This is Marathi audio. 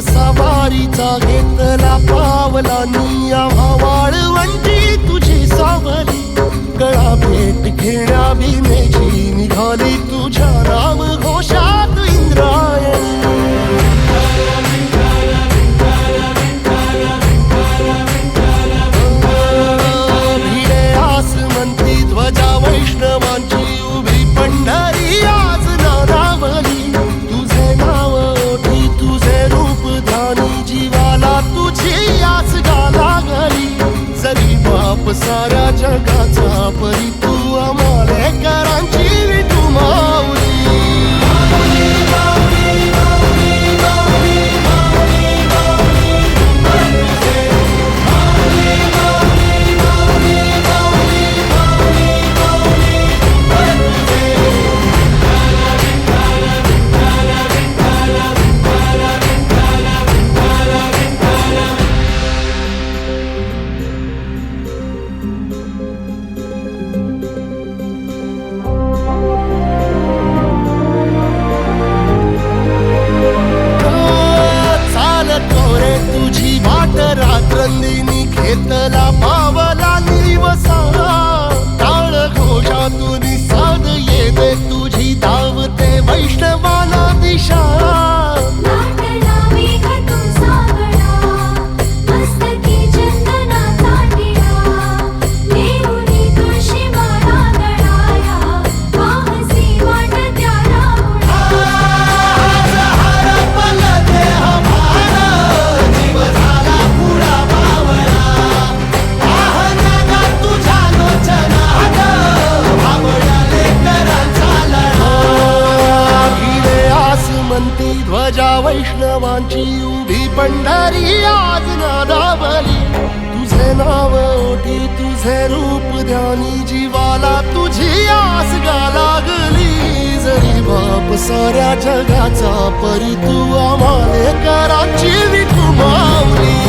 सवारीचा घेतला पावलांनी आम्हा वाळवंटी तुझी सावली गळा भेट घेण्या भीमेची निघाली तुझ्या नाम घोषात इंद्रायणी भिडे आसमंती ध्वजा वैष्णवांची उभी पंढरी आज नादावली तुझे नाव ओठी तुझे रूप ध्यानी जीवाला तुझी आस गा लागली जरी बाप साऱ्या जगाचा परी तू आमालेकरांची विठू माऊली रात्रंदिनी घेतला पावला निवसा टाळ घोषातून साध येते तुझी धावते वैष्णवाला दिशा ध्वजा वैष्णवांची उभी पंढरी आज नादावली तुझे नाव ओठी तुझे रूप ध्यानी जीवाला तुझी आस गा लागली जरी बाप साऱ्या जगाचा परी तू आमालेकरांची विठू माऊली